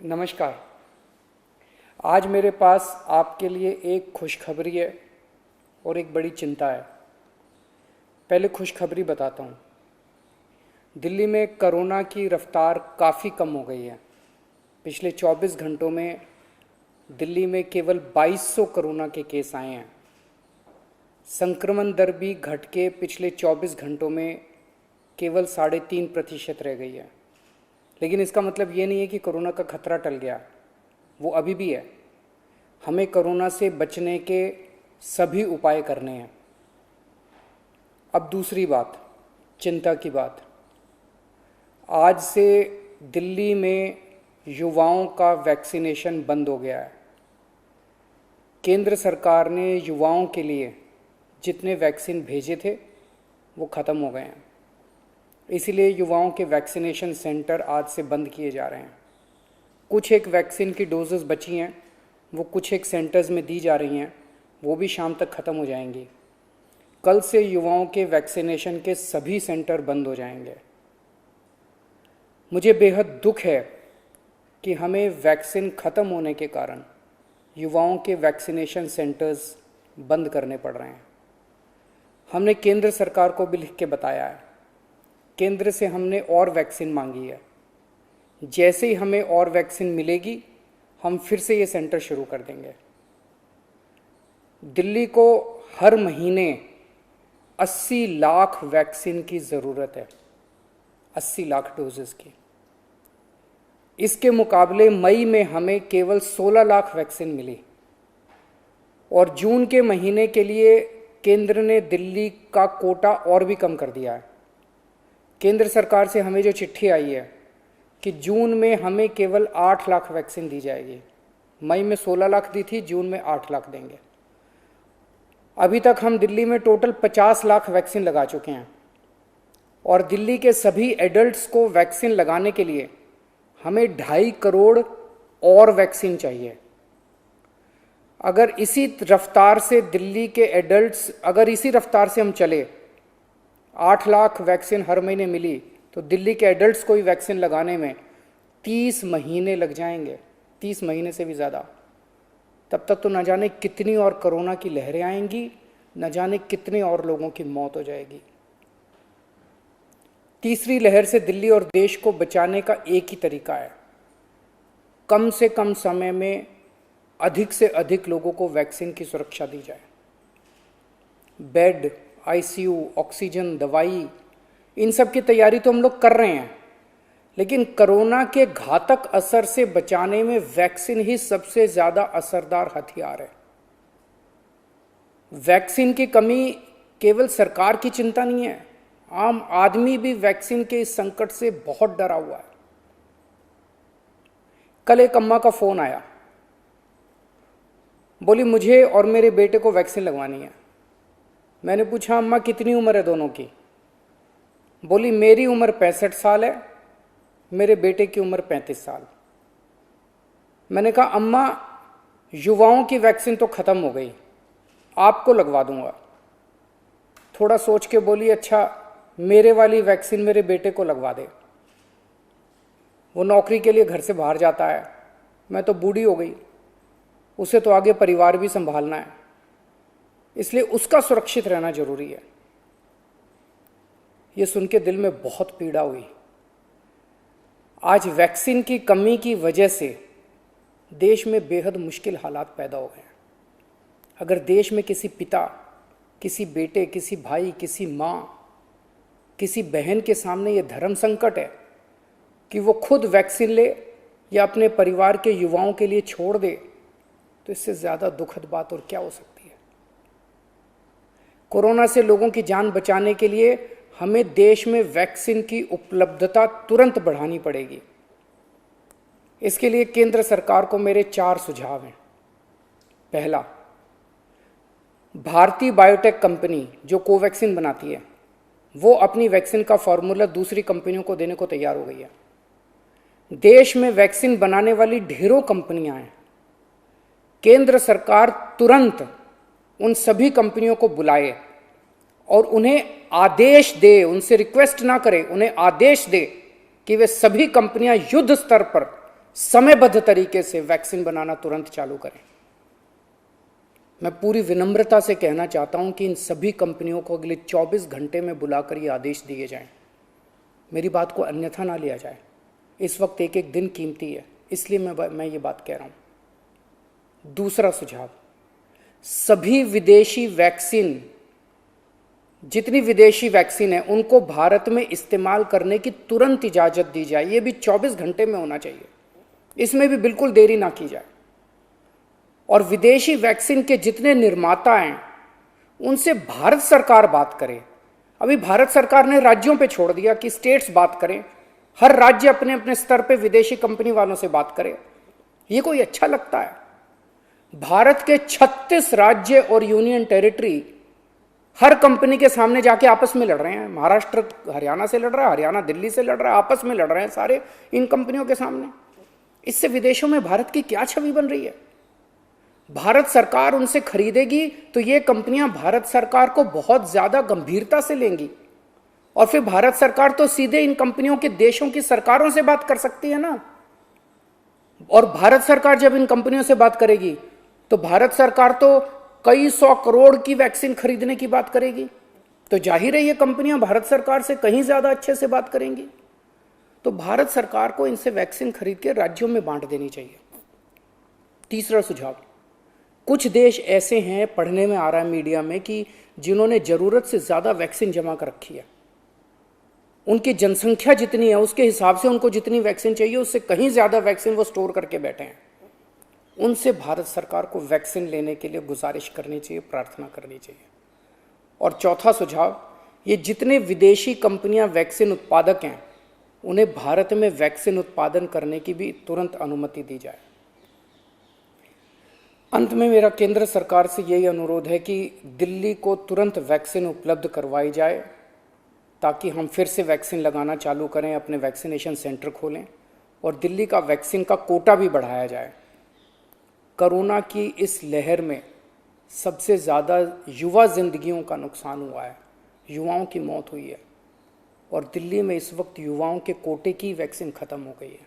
नमस्कार। आज मेरे पास आपके लिए एक खुशखबरी है और एक बड़ी चिंता है। पहले खुशखबरी बताता हूँ। दिल्ली में कोरोना की रफ्तार काफ़ी कम हो गई है। पिछले 24 घंटों में दिल्ली में केवल 2200 कोरोना के केस आए हैं। संक्रमण दर भी घट के पिछले 24 घंटों में केवल 3.5% रह गई है। लेकिन इसका मतलब ये नहीं है कि कोरोना का खतरा टल गया, वो अभी भी है। हमें कोरोना से बचने के सभी उपाय करने हैं। अब दूसरी बात, चिंता की बात। आज से दिल्ली में युवाओं का वैक्सीनेशन बंद हो गया है। केंद्र सरकार ने युवाओं के लिए जितने वैक्सीन भेजे थे वो ख़त्म हो गए हैं। इसीलिए युवाओं के वैक्सीनेशन सेंटर आज से बंद किए जा रहे हैं। कुछ एक वैक्सीन की डोजेस बची हैं, वो कुछ एक सेंटर्स में दी जा रही हैं, वो भी शाम तक ख़त्म हो जाएंगी। कल से युवाओं के वैक्सीनेशन के सभी सेंटर बंद हो जाएंगे। मुझे बेहद दुख है कि हमें वैक्सीन ख़त्म होने के कारण युवाओं के वैक्सीनेशन सेंटर्स बंद करने पड़ रहे हैं। हमने केंद्र सरकार को भी लिख के बताया है। केंद्र से हमने और वैक्सीन मांगी है। जैसे ही हमें और वैक्सीन मिलेगी हम फिर से ये सेंटर शुरू कर देंगे। दिल्ली को हर महीने 80 लाख वैक्सीन की ज़रूरत है, 80 लाख डोजेस की। इसके मुकाबले मई में हमें केवल 16 लाख वैक्सीन मिली और जून के महीने के लिए केंद्र ने दिल्ली का कोटा और भी कम कर दिया है। केंद्र सरकार से हमें जो चिट्ठी आई है कि जून में हमें केवल 8 लाख वैक्सीन दी जाएगी। मई में 16 लाख दी थी, जून में 8 लाख देंगे। अभी तक हम दिल्ली में टोटल 50 लाख वैक्सीन लगा चुके हैं और दिल्ली के सभी एडल्ट्स को वैक्सीन लगाने के लिए हमें 2.5 करोड़ और वैक्सीन चाहिए। अगर इसी रफ्तार से दिल्ली के एडल्ट्स, अगर इसी रफ्तार से हम चले, 8 लाख वैक्सीन हर महीने मिली तो दिल्ली के एडल्ट्स को ही वैक्सीन लगाने में 30 महीने लग जाएंगे, 30 महीने से भी ज़्यादा। तब तक तो न जाने कितनी और कोरोना की लहरें आएंगी, न जाने कितने और लोगों की मौत हो जाएगी। तीसरी लहर से दिल्ली और देश को बचाने का एक ही तरीका है, कम से कम समय में अधिक से अधिक लोगों को वैक्सीन की सुरक्षा दी जाए। बेड, आईसीयू, ऑक्सीजन, दवाई, इन सब की तैयारी तो हम लोग कर रहे हैं, लेकिन कोरोना के घातक असर से बचाने में वैक्सीन ही सबसे ज़्यादा असरदार हथियार है। वैक्सीन की कमी केवल सरकार की चिंता नहीं है, आम आदमी भी वैक्सीन के इस संकट से बहुत डरा हुआ है। कल एक अम्मा का फ़ोन आया, बोली मुझे और मेरे बेटे को वैक्सीन लगवानी है। मैंने पूछा अम्मा कितनी उम्र है दोनों की? बोली मेरी उम्र 65 साल है, मेरे बेटे की उम्र 35 साल। मैंने कहा अम्मा युवाओं की वैक्सीन तो ख़त्म हो गई, आपको लगवा दूंगा। थोड़ा सोच के बोली अच्छा मेरे वाली वैक्सीन मेरे बेटे को लगवा दे, वो नौकरी के लिए घर से बाहर जाता है, मैं तो बूढ़ी हो गई, उसे तो आगे परिवार भी संभालना है, इसलिए उसका सुरक्षित रहना जरूरी है। ये सुन के दिल में बहुत पीड़ा हुई। आज वैक्सीन की कमी की वजह से देश में बेहद मुश्किल हालात पैदा हो गए हैं। अगर देश में किसी पिता, किसी बेटे, किसी भाई, किसी माँ, किसी बहन के सामने ये धर्म संकट है कि वो खुद वैक्सीन ले या अपने परिवार के युवाओं के लिए छोड़ दे, तो इससे ज़्यादा दुखद बात और क्या हो सकती है। कोरोना से लोगों की जान बचाने के लिए हमें देश में वैक्सीन की उपलब्धता तुरंत बढ़ानी पड़ेगी। इसके लिए केंद्र सरकार को मेरे 4 सुझाव हैं। पहला, भारतीय बायोटेक कंपनी जो कोवैक्सीन बनाती है, वो अपनी वैक्सीन का फॉर्मूला दूसरी कंपनियों को देने को तैयार हो गई है। देश में वैक्सीन बनाने वाली ढेरों कंपनियां हैं। केंद्र सरकार तुरंत उन सभी कंपनियों को बुलाए और उन्हें आदेश दे, उनसे रिक्वेस्ट ना करे, उन्हें आदेश दे कि वे सभी कंपनियां युद्ध स्तर पर समयबद्ध तरीके से वैक्सीन बनाना तुरंत चालू करें। मैं पूरी विनम्रता से कहना चाहता हूं कि इन सभी कंपनियों को अगले 24 घंटे में बुलाकर ये आदेश दिए जाएं। मेरी बात को अन्यथा ना लिया जाए। इस वक्त एक एक दिन कीमती है, इसलिए मैं ये बात कह रहा हूं। दूसरा सुझाव, सभी विदेशी वैक्सीन, जितनी विदेशी वैक्सीन है उनको भारत में इस्तेमाल करने की तुरंत इजाजत दी जाए। ये भी 24 घंटे में होना चाहिए, इसमें भी बिल्कुल देरी ना की जाए। और विदेशी वैक्सीन के जितने निर्माता हैं उनसे भारत सरकार बात करे। अभी भारत सरकार ने राज्यों पे छोड़ दिया कि स्टेट्स बात करें, हर राज्य अपने अपने स्तर पे विदेशी कंपनी वालों से बात करे। ये कोई अच्छा लगता है? भारत के 36 राज्य और यूनियन टेरिटरी हर कंपनी के सामने जाके आपस में लड़ रहे हैं। महाराष्ट्र हरियाणा से लड़ रहा है, हरियाणा दिल्ली से लड़ रहा है, आपस में लड़ रहे हैं सारे इन कंपनियों के सामने। इससे विदेशों में भारत की क्या छवि बन रही है? भारत सरकार उनसे खरीदेगी तो ये कंपनियां भारत सरकार को बहुत ज्यादा गंभीरता से लेंगी, और फिर भारत सरकार तो सीधे इन कंपनियों के देशों की सरकारों से बात कर सकती है ना। और भारत सरकार जब इन कंपनियों से बात करेगी तो भारत सरकार तो कई 100 करोड़ की वैक्सीन खरीदने की बात करेगी, तो जाहिर है ये कंपनियां भारत सरकार से कहीं ज्यादा अच्छे से बात करेंगी। तो भारत सरकार को इनसे वैक्सीन खरीद के राज्यों में बांट देनी चाहिए। तीसरा सुझाव, कुछ देश ऐसे हैं, पढ़ने में आ रहा है मीडिया में, कि जिन्होंने जरूरत से ज्यादा वैक्सीन जमा कर रखी है। उनकी जनसंख्या जितनी है उसके हिसाब से उनको जितनी वैक्सीन चाहिए उससे कहीं ज्यादा वैक्सीन वो स्टोर करके बैठे हैं। उनसे भारत सरकार को वैक्सीन लेने के लिए गुजारिश करनी चाहिए, प्रार्थना करनी चाहिए। और चौथा सुझाव, ये जितने विदेशी कंपनियां वैक्सीन उत्पादक हैं उन्हें भारत में वैक्सीन उत्पादन करने की भी तुरंत अनुमति दी जाए। अंत में मेरा केंद्र सरकार से यही अनुरोध है कि दिल्ली को तुरंत वैक्सीन उपलब्ध करवाई जाए ताकि हम फिर से वैक्सीन लगाना चालू करें, अपने वैक्सीनेशन सेंटर खोलें और दिल्ली का वैक्सीन का कोटा भी बढ़ाया जाए। कोरोना की इस लहर में सबसे ज़्यादा युवा जिंदगियों का नुकसान हुआ है, युवाओं की मौत हुई है, और दिल्ली में इस वक्त युवाओं के कोटे की वैक्सीन ख़त्म हो गई है।